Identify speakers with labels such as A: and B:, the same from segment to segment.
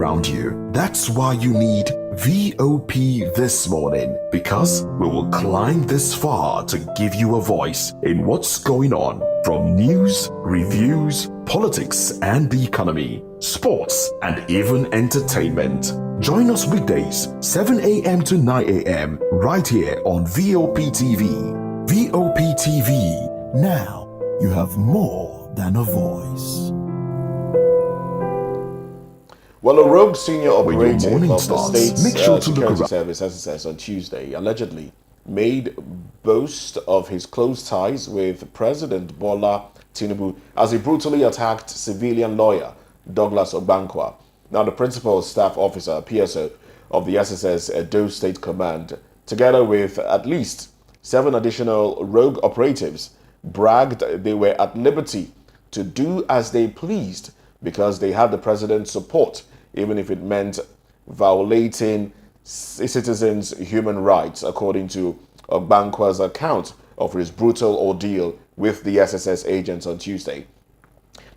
A: around you. That's why you need VOP this morning, because we will climb this far to give you a voice in what's going on, from news, reviews, politics and the economy, sports and even entertainment. Join us weekdays 7 a.m. to 9 a.m. right here on VOP TV. VOP TV. Now you have more than a voice.
B: Well, a rogue senior operative
A: morning
B: of the
A: starts,
B: state's
A: make sure to look
B: security
A: around.
B: service, SSS, on Tuesday allegedly made boast of his close ties with President Bola Tinubu as he brutally attacked civilian lawyer Douglas Obankwa, now the principal staff officer, PSO, of the SSS Edo State Command, together with at least 7 additional rogue operatives, bragged they were at liberty to do as they pleased because they had the president's support, even if it meant violating citizens' human rights, according to Obankwa's account of his brutal ordeal with the SSS agents on Tuesday.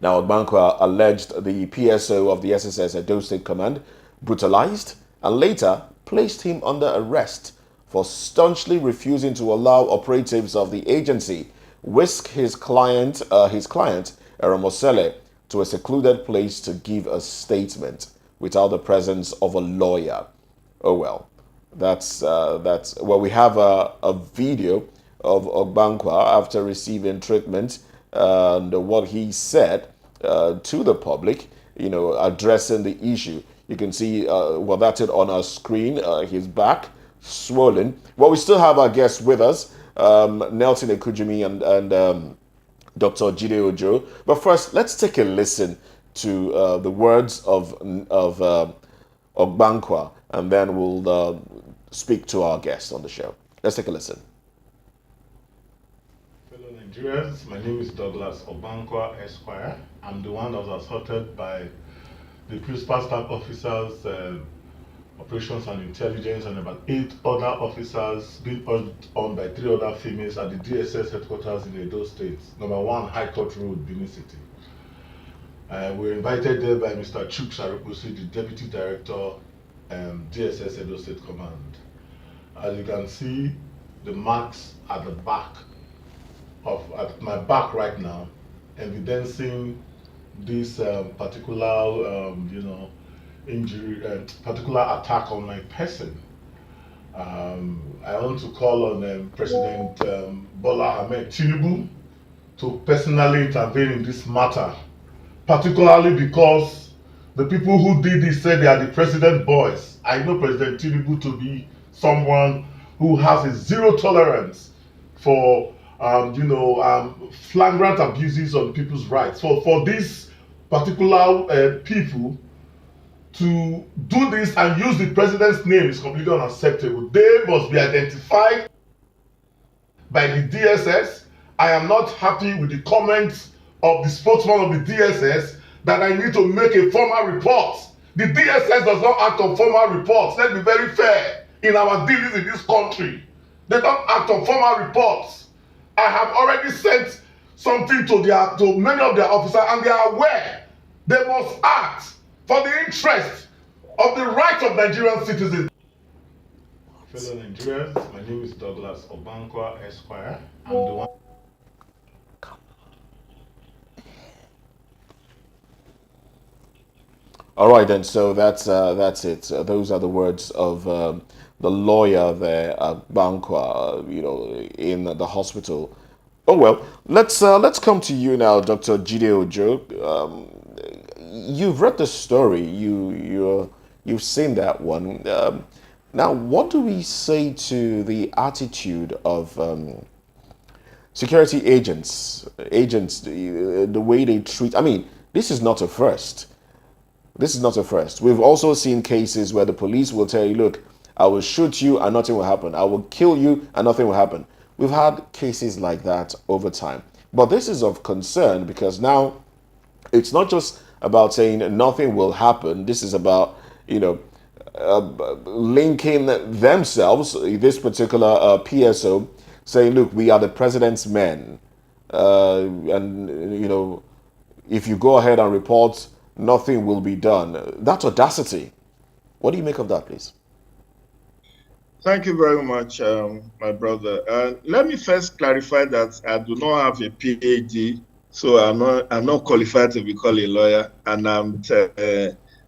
B: Now, Obankwa alleged the PSO of the SSS Edo State Command brutalized and later placed him under arrest for staunchly refusing to allow operatives of the agency whisk his client, Eramosele, to a secluded place to give a statement without the presence of a lawyer. Oh well, that's well, we have a video of Obankwa after receiving treatment and what he said to the public, addressing the issue. You can see well, that's it on our screen. His back swollen. Well, we still have our guests with us, Nelson Ekujimi and Dr. Jide Ojo. But first, let's take a listen to the words of Obankwa, and then we'll speak to our guests on the show. Let's take a listen.
C: Fellow Nigerians, my name is Douglas Obankwa Esquire. I'm the one that was assaulted by the principal staff officers, operations and intelligence, and about 8 other officers being urged on by 3 other females at the DSS headquarters in Edo State, number 1 High Court Road, Benin City. We were invited there by Mr. Chuk Sarukusi, the Deputy Director, DSS Edo State Command. As you can see, the marks at the back at my back right now, evidencing this particular, injury, particular attack on my person. I want to call on President Bola Ahmed Tinubu to personally intervene in this matter, particularly because the people who did this said they are the president boys. I know President Tinubu to be someone who has a zero tolerance for flagrant abuses on people's rights. For these particular people to do this and use the president's name is completely unacceptable. They must be identified by the DSS. I am not happy with the comments of the spokesman of the DSS that I need to make a formal report. The DSS does not act on formal reports. Let's be very fair in our dealings in this country. They don't act on formal reports. I have already sent something to many of their officers, and they are aware they must act for the interest of the rights of Nigerian citizens. Fellow Nigerians, my name is Douglas Obankwa Esquire. I'm the one.
B: All right, then. So that's it. Those are the words of the lawyer there, Bankwa, in the hospital. Oh well, let's come to you now, Dr. Jide Ojo. You've read the story. You've seen that one. Now, what do we say to the attitude of security agents, the way they treat? I mean, this is not a first. This is not a first. We've also seen cases where the police will tell you, look, I will shoot you and nothing will happen. I will kill you and nothing will happen. We've had cases like that over time. But this is of concern because now it's not just about saying nothing will happen. This is about, linking themselves, this particular PSO, saying, look, we are the president's men. And if you go ahead and report nothing will be done. That audacity. What do you make of that, please?
D: Thank you very much, my brother. Let me first clarify that I do not have a PhD, so I'm not qualified to be called a lawyer, and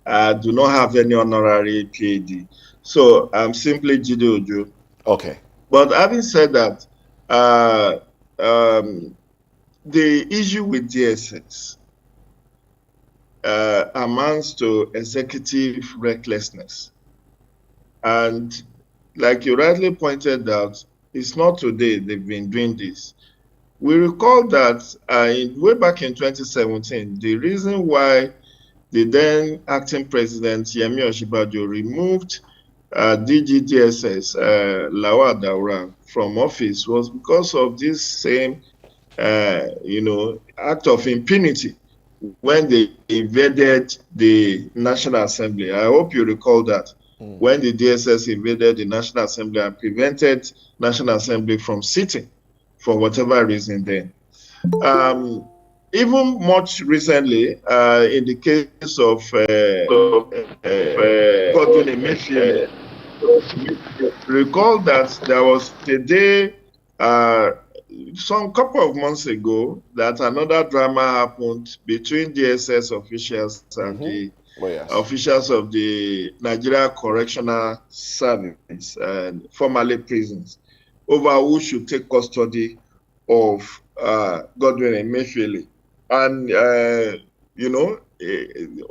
D: I do not have any honorary PhD. So I'm simply Jide Ojo.
B: Okay.
D: But having said that, uh, the issue with DSS amounts to executive recklessness. And like you rightly pointed out, it's not today they've been doing this. We recall that way back in 2017, the reason why the then acting president, Yemi Osinbajo, removed DGDSS, Lawal Daura, from office was because of this same, act of impunity when they invaded the National Assembly. I hope you recall that. When the DSS invaded the National Assembly and prevented National Assembly from sitting for whatever reason then. Even much recently, in the case of Godwin Emefiele, recall that there was a day some couple of months ago that another drama happened between DSS officials and the officials of the Nigeria Correctional Service, formerly prisons, over who should take custody of Godwin Emefiele. And,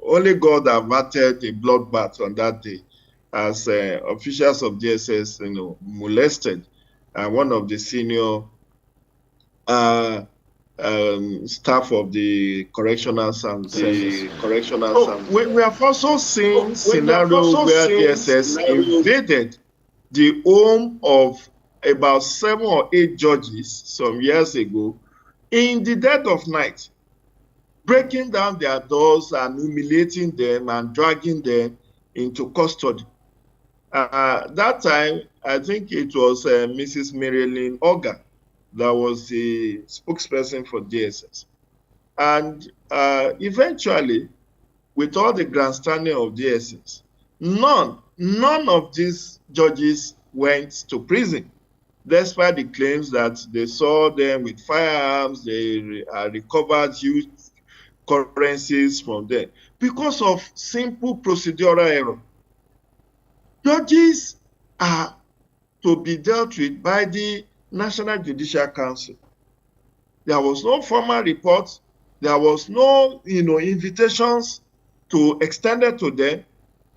D: only God averted a bloodbath on that day as officials of DSS, molested one of the senior staff of the correctional services. We have also seen scenarios where DSS invaded the home of about 7 or 8 judges some years ago in the dead of night, breaking down their doors and humiliating them and dragging them into custody. That time, I think it was Mrs. Marilyn Oga that was the spokesperson for DSS. And eventually, with all the grandstanding of DSS, none of these judges went to prison, despite the claims that they saw them with firearms, they recovered huge currencies from them, because of simple procedural error. Judges are to be dealt with by the National Judicial Council. There was no formal report. There was no, invitations to extended to them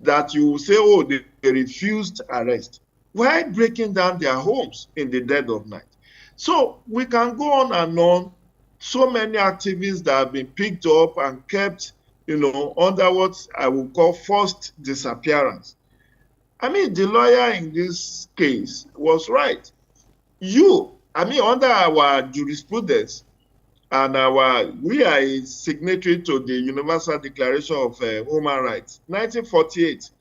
D: that you will say, oh, they refused arrest. Why breaking down their homes in the dead of night? So we can go on and on. So many activists that have been picked up and kept, under what I would call forced disappearance. I mean, the lawyer in this case was right. Under our jurisprudence and we are a signatory to the Universal Declaration of Human Rights, 1948.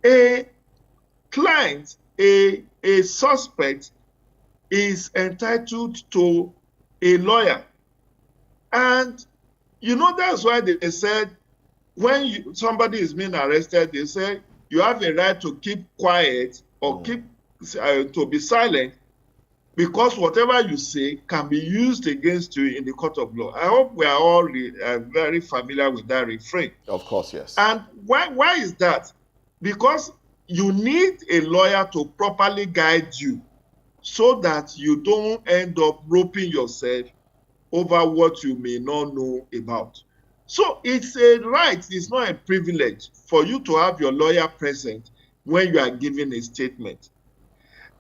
D: A client, a suspect is entitled to a lawyer. And, that's why they said when somebody is being arrested, they say you have a right to keep quiet or to be silent, because whatever you say can be used against you in the court of law. I hope we are all very familiar with that refrain.
B: Of course, yes.
D: And why is that? Because you need a lawyer to properly guide you so that you don't end up roping yourself over what you may not know about. So it's a right, it's not a privilege for you to have your lawyer present when you are giving a statement.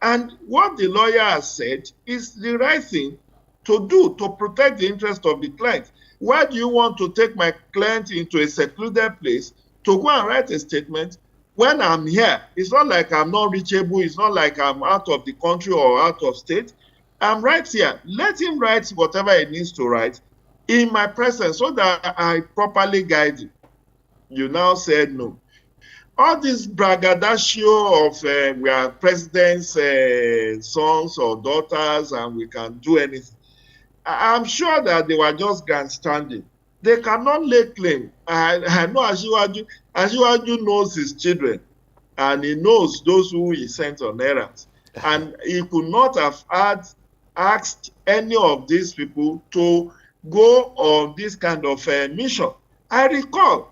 D: And what the lawyer has said is the right thing to do to protect the interest of the client. Why do you want to take my client into a secluded place to go and write a statement when I'm here? It's not like I'm not reachable. It's not like I'm out of the country or out of state. I'm right here. Let him write whatever he needs to write in my presence so that I properly guide you. You now said no. All this braggadocio of we are president's sons or daughters and we can do anything. I'm sure that they were just grandstanding. they cannot lay claim. I know Asiwaju knows his children, and he knows those who he sent on errands. And he could not have asked any of these people to go on this kind of mission. I recall,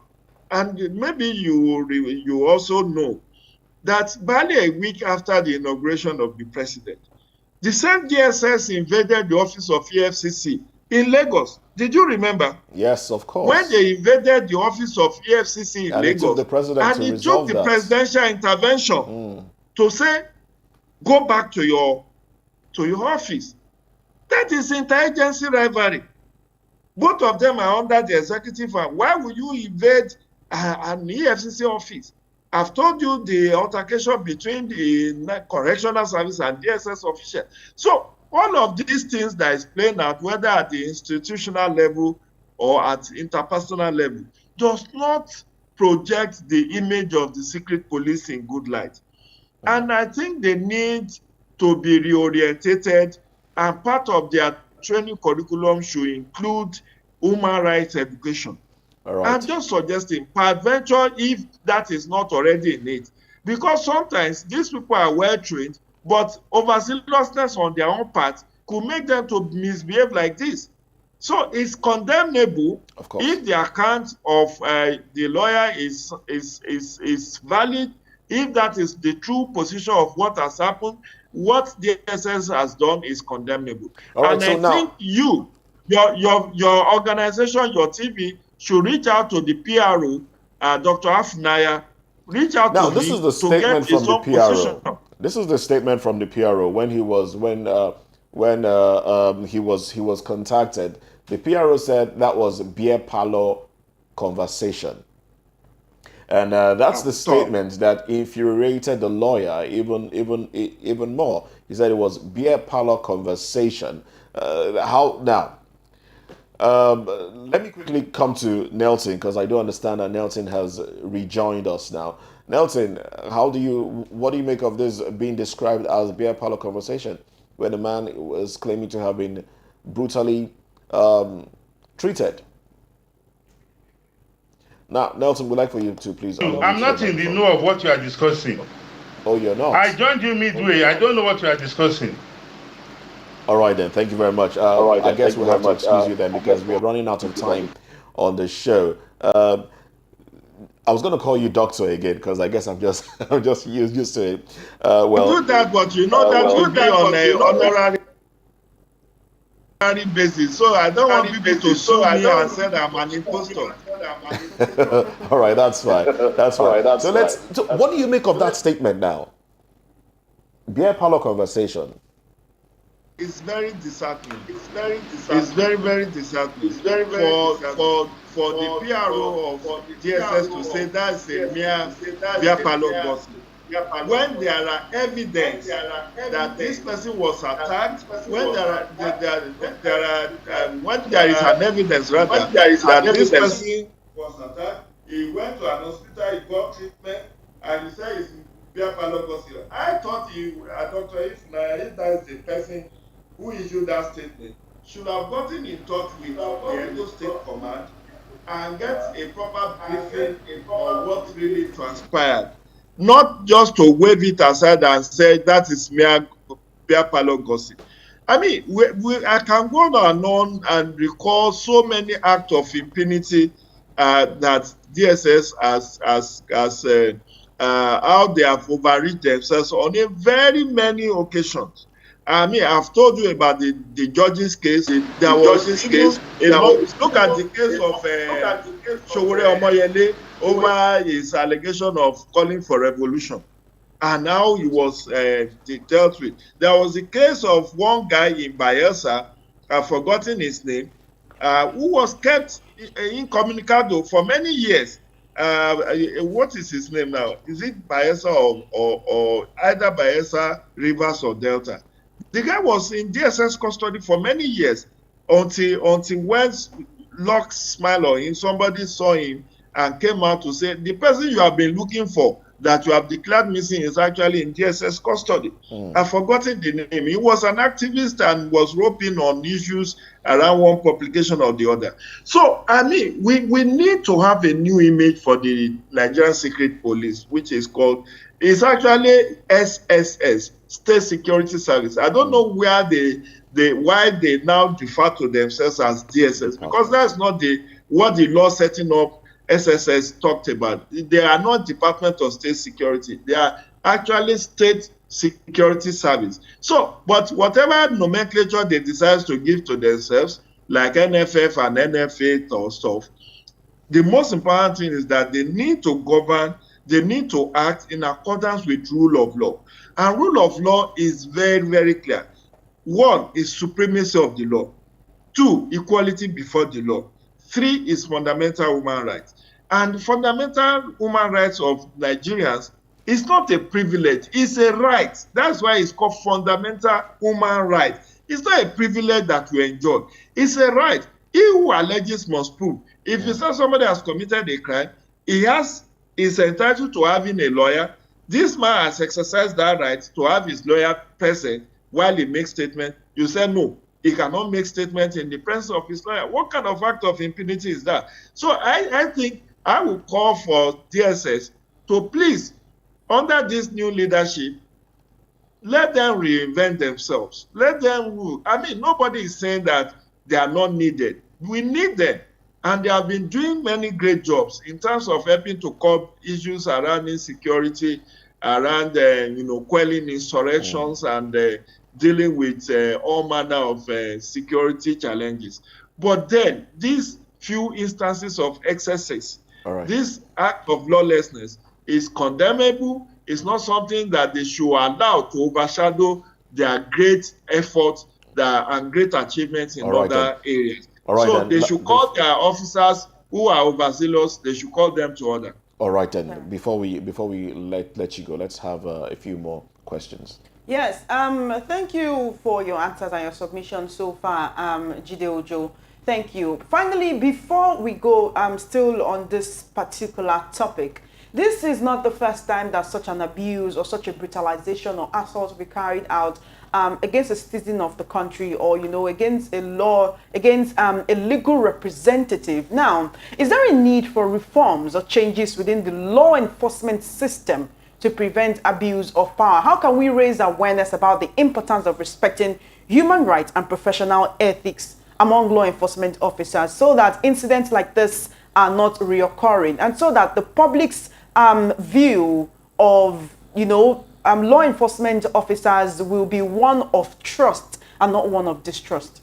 D: and maybe you also know, that barely a week after the inauguration of the president, the same DSS invaded the office of EFCC in Lagos. Did you remember?
B: Yes, of course.
D: When they invaded the office of EFCC in Lagos,
B: it took the president
D: and it took the presidential intervention to say, go back to your office. That is interagency rivalry. Both of them are under the executive arm. Why would you invade an EFCC office? I've told you the altercation between the correctional service and DSS official. So all of these things that is playing out, whether at the institutional level or at interpersonal level, does not project the image of the secret police in good light. And I think they need to be reorientated, and part of their training curriculum should include human rights education.
B: All right.
D: I'm just suggesting, peradventure, if that is not already in it, because sometimes these people are well trained, but overzealousness on their own part could make them to misbehave like this. So it's condemnable if the account of the lawyer is valid, if that is the true position of what has happened. What the DSS has done is condemnable.
B: All right,
D: and
B: so
D: I think your organization, your TV, should reach out to the PRO, Dr. Afnaya, reach out to him.
B: Now, this is the statement from the PRO.
D: Position.
B: This is the statement from the PRO when he was contacted. The PRO said that was beer parlor conversation, and that's the statement that infuriated the lawyer even more. He said it was beer parlor conversation. How now? Let me quickly come to Nelson, because I do understand that Nelson has rejoined us now. Nelson, what do you make of this being described as beer parlor conversation, where the man was claiming to have been brutally treated? Now, Nelson, we'd like for you to please.
E: I'm not in the know of what you are discussing.
B: Oh, you're not?
E: I joined you midway. I don't know what you are discussing.
B: All right, then. Thank you very much. I guess we'll have to excuse you then, because we're running out of time on the show. I was going to call you doctor again, because I guess I'm just used to it. Well,
D: you do that, but you know that will be on an honorary basis. So I don't want people to sue me and say that I'm an impostor.
B: All right, that's fine. That's fine. So what do you make of that statement now? Beer parlor conversation.
D: It's very disheartening. It's very, very disheartening. It's very for the PRO of DSS to say that's a mere beer parlor gossip. When there are evidence that this person was attacked, when there is an evidence rather that this person was attacked, he went to an hospital, he got treatment, and he said it's beer parlor gossip. I thought Dr. If that is the person who issued that statement, should have gotten in touch with the Edo State Command and get a proper briefing on what really transpired. Not just to wave it aside and say that is mere beer parlor gossip. I mean, I can go on and on and recall so many acts of impunity that DSS has how they have overreached themselves on a very many occasions. I mean, I've told you about the judge's case. Look at the case of Sowore Omoyele over his allegation of calling for revolution, and how he was dealt with. There was a case of one guy in Bayelsa, I've forgotten his name, who was kept incommunicado for many years. What is his name now? Is it Bayelsa or either Bayelsa, Rivers, or Delta? The guy was in DSS custody for many years until when luck smiled on him, somebody saw him and came out to say, the person you have been looking for that you have declared missing is actually in DSS custody. I've forgotten the name. He was an activist and was roping on issues around one publication or the other. So, I mean, we need to have a new image for the Nigerian Secret Police, which is called, it's actually SSS, State Security Service. I don't know where why they now defer to themselves as DSS, because that's not what the law setting up SSS talked about. They are not Department of State Security. They are actually State Security Service. So, but whatever nomenclature they decide to give to themselves, like NFF and NFA or stuff, the most important thing is that they need to govern, they need to act in accordance with rule of law. And rule of law is very, very clear. One is supremacy of the law. Two, equality before the law. Three is fundamental human rights. And fundamental human rights of Nigerians is not a privilege, it's a right. That's why it's called fundamental human right. It's not a privilege that you enjoy, it's a right. He who alleges must prove. If you say somebody has committed a crime, is entitled to having a lawyer. This man has exercised that right to have his lawyer present while he makes statement. You say no, he cannot make statements in the presence of his lawyer. What kind of act of impunity is that? So I think I will call for DSS to please, under this new leadership, let them reinvent themselves. Let them rule. I mean, nobody is saying that they are not needed. We need them. And they have been doing many great jobs in terms of helping to curb issues around insecurity, around quelling insurrections and dealing with all manner of security challenges. But then these few instances of excesses, this act of lawlessness is condemnable. It's not something that they should allow to overshadow their great efforts and great achievements in other areas. So they should call their officers who are overzealous, they should call them to order.
B: All right, then. Before we let you go, let's have a few more questions.
F: Yes. Thank you for your answers and your submission so far, Jide Ojo. Thank you. Finally, before we go, still on this particular topic, this is not the first time that such an abuse or such a brutalization or assault will be carried out against a citizen of the country, or against a law, against a legal representative. Now, is there a need for reforms or changes within the law enforcement system to prevent abuse of power? How can we raise awareness about the importance of respecting human rights and professional ethics among law enforcement officers, so that incidents like this are not reoccurring, and so that the public's view of law enforcement officers will be one of trust and not one of distrust?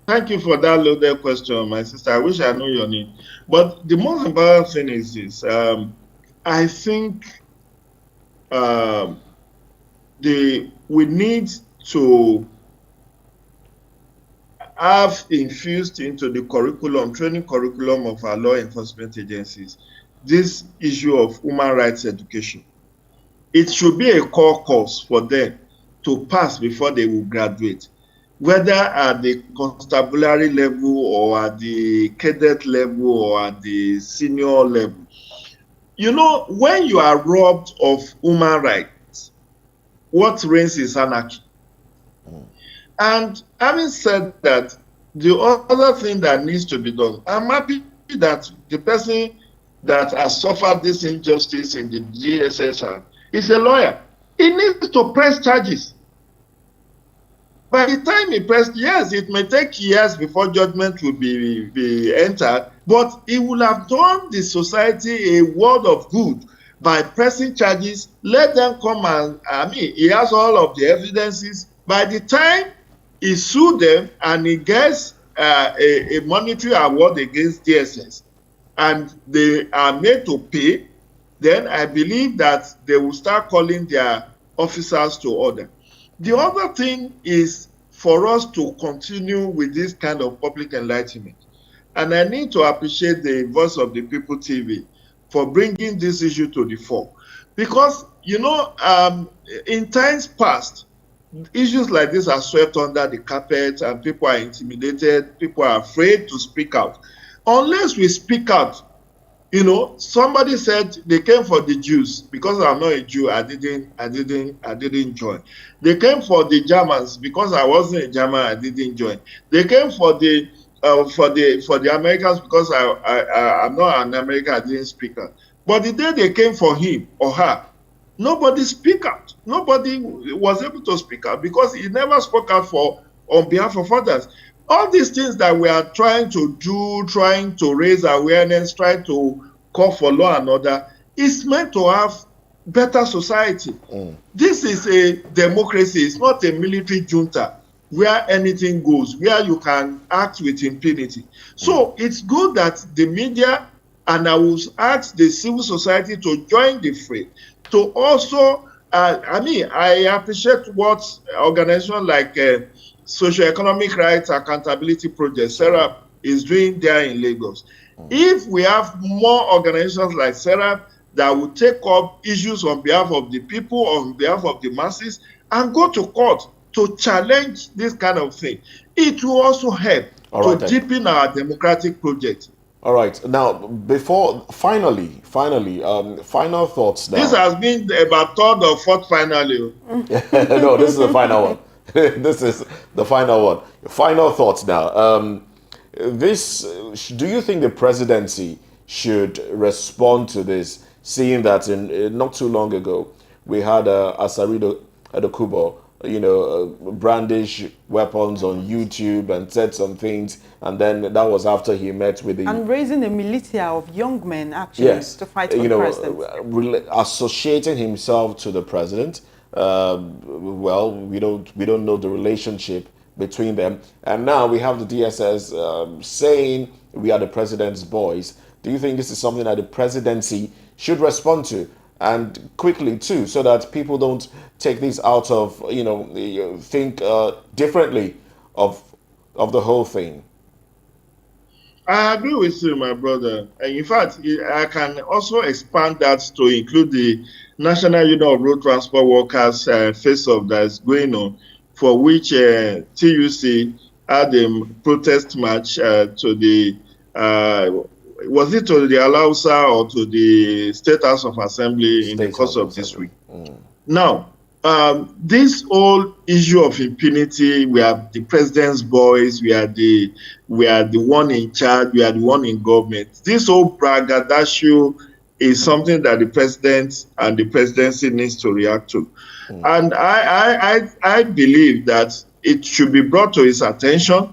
D: Thank you for that loaded question, my sister. I wish I knew your name. But the most important thing is this. I think we need to have infused into the training curriculum of our law enforcement agencies, this issue of human rights education. It should be a core course for them to pass before they will graduate, whether at the constabulary level or at the cadet level or at the senior level. When you are robbed of human rights, what reigns is anarchy. And having said that, the other thing that needs to be done, I'm happy that the person that has suffered this injustice in the DSS is a lawyer. He needs to press charges. By the time he pressed, yes, it may take years before judgment will be entered, but he will have done the society a world of good by pressing charges. Let them come and, he has all of the evidences. By the time he sued them and he gets a monetary award against DSS, and they are made to pay, then I believe that they will start calling their officers to order. The other thing is for us to continue with this kind of public enlightenment. And I need to appreciate the Voice of the People TV for bringing this issue to the fore. Because, in times past, issues like this are swept under the carpet and people are intimidated, people are afraid to speak out. Unless we speak out, You know, somebody said they came for the Jews. Because I'm not a Jew, I didn't join. They came for the Germans. Because I wasn't a German, I didn't join. They came for the Americans. Because I'm not an American, I didn't speak out. But the day they came for him or her, nobody speak out. Nobody was able to speak out because he never spoke out on behalf of others. All these things that we are trying to do, trying to raise awareness, trying to call for law and order, is meant to have better society. This is a democracy. It's not a military junta where anything goes, where you can act with impunity. So it's good that the media, and I will ask the civil society to join the fray, to also, I appreciate what organizations like Socioeconomic Rights Accountability Project, SERAP, is doing there in Lagos. If we have more organizations like SERAP that will take up issues on behalf of the people, on behalf of the masses, and go to court to challenge this kind of thing, it will also help deepen our democratic project.
B: All right. Now, before final thoughts now.
D: This has been about third or fourth finally.
B: No, this is the final one. This is the final one. Final thoughts now. Do you think the presidency should respond to this, seeing that in not too long ago we had Asarido Adokubo, brandish weapons on YouTube and said some things, and then that was after he met with the...
F: And raising a militia of young men, actually, to fight for the president.
B: Associating himself to the president. Well, we don't know the relationship between them. And now we have the DSS saying we are the president's boys. Do you think this is something that the presidency should respond to? And quickly too, so that people don't take this out of, think differently of the whole thing.
D: I agree with you, my brother. And in fact, I can also expand that to include the National Union of Road Transport Workers face-off that is going on, for which TUC had a protest march to the was it to the Alausa or to the State House of Assembly in the course of this week? Now, this whole issue of impunity, we are the president's boys, we are the one in charge, we are the one in government. This whole braggadocio is something that the president and the presidency needs to react to. And I believe that it should be brought to his attention.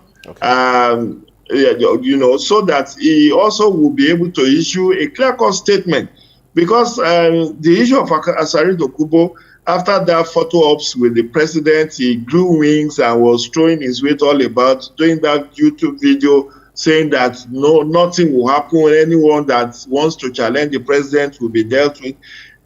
D: So that he also will be able to issue a clear-cut statement. Because the issue of Asari Dokubo, after that photo ops with the president, he grew wings and was throwing his weight all about, doing that YouTube video saying that nothing will happen. Anyone that wants to challenge the president will be dealt with.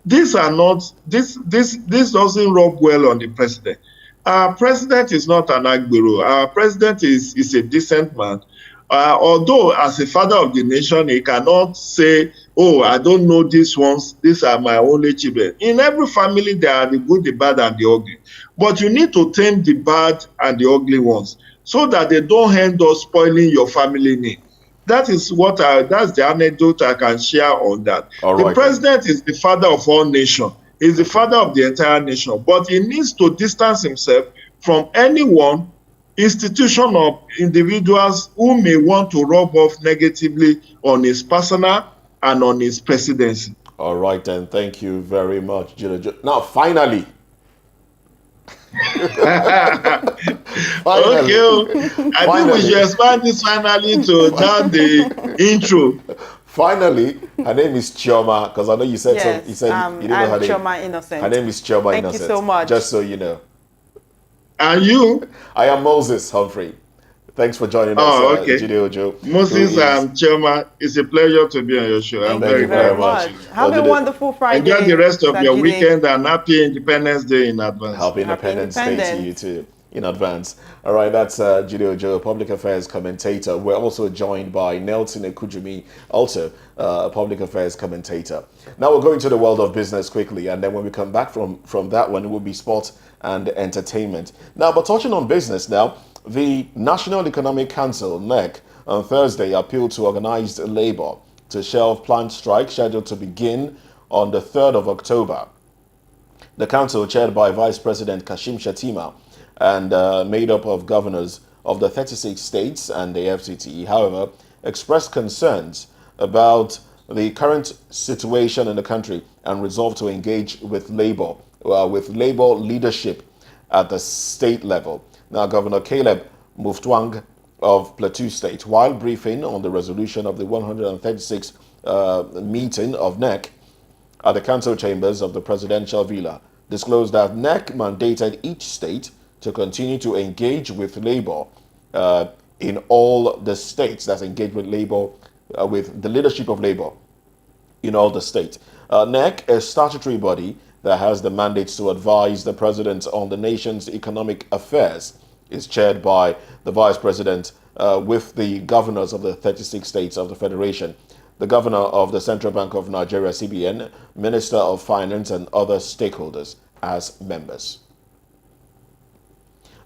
D: This doesn't rub well on the president. Our president is not an Agbero. Our president is a decent man. Although as a father of the nation, he cannot say, oh, I don't know these ones, these are my only children. In every family, there are the good, the bad, and the ugly. But you need to tame the bad and the ugly ones so that they don't end up spoiling your family name. That is that's the anecdote I can share on that. The president is the father of all nations. He's the father of the entire nation. But he needs to distance himself from anyone, institution, or individuals who may want to rub off negatively on his personal and on his presidency.
B: All right, then. Thank you very much, Gino. Now, finally.
D: Okay. I think we should expand this finally to just the intro.
B: Finally, her name is Chioma, because I know you said
F: yes,
B: you didn't know her name.
F: Chioma Innocent.
B: Her name is Chioma Innocent.
F: Thank you so much.
B: Just so you know.
D: And you?
B: I am Moses Humphrey. Thanks for joining us,
D: okay.
B: Jide Ojo.
D: Moses and Chioma, it's a pleasure to be on your show.
F: Thank you very much. Have a wonderful Friday.
D: Enjoy the rest of your weekend and happy Independence Day in advance.
B: Happy Independence Day to you too in advance. All right, that's Jide Ojo, a public affairs commentator. We're also joined by Nelson Ekujumi, also a public affairs commentator. Now we're going to the world of business quickly, and then when we come back from that one, it will be sports and entertainment. Now, but touching on business now, the National Economic Council, NEC, on Thursday appealed to organized labor to shelve planned strike scheduled to begin on the 3rd of October. The council, chaired by Vice President Kashim Shettima and made up of governors of the 36 states and the FCT, however, expressed concerns about the current situation in the country and resolved to engage with labor leadership at the state level. Now, Governor Caleb Muftwang of Plateau State, while briefing on the resolution of the 136th meeting of NEC at the council chambers of the presidential villa, disclosed that NEC mandated each state to continue to engage with labor in all the states, that's engaged with labor, with the leadership of labor in all the states. NEC, a statutory body that has the mandate to advise the president on the nation's economic affairs, is chaired by the vice president with the governors of the 36 states of the federation, the governor of the Central Bank of Nigeria, CBN, Minister of Finance, and other stakeholders as members.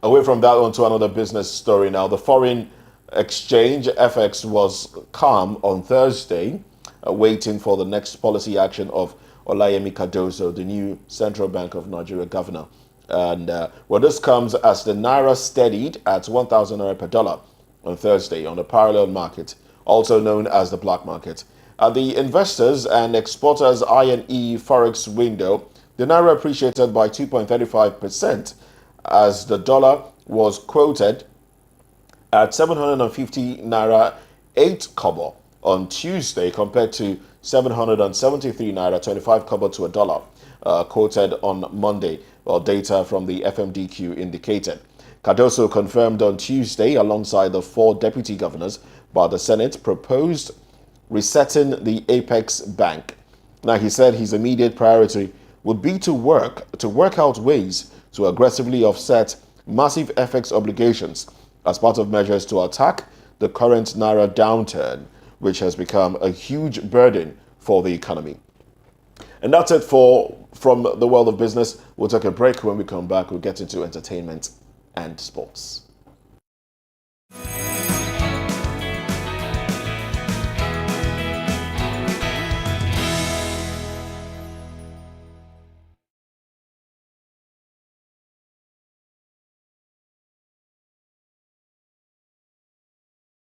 B: Away from that, on to another business story now. The foreign exchange, FX, was calm on Thursday, waiting for the next policy action of Olayemi Cardoso, the new Central Bank of Nigeria governor. And this comes as the Naira steadied at 1,000 Naira per dollar on Thursday on the parallel market, also known as the black market. At the investors and exporters I&E Forex window, the Naira appreciated by 2.35% as the dollar was quoted at 750 Naira 8 kobo on Tuesday compared to 773 Naira 25 kobo to a dollar quoted on Monday, while data from the FMDQ indicated. Cardoso confirmed on Tuesday, alongside the 4 deputy governors by the Senate, proposed resetting the Apex Bank. Now, he said his immediate priority would be to work out ways to aggressively offset massive FX obligations as part of measures to attack the current Naira downturn, which has become a huge burden for the economy. And that's it from the world of business. We'll take a break. When we come back, we'll get into entertainment and sports.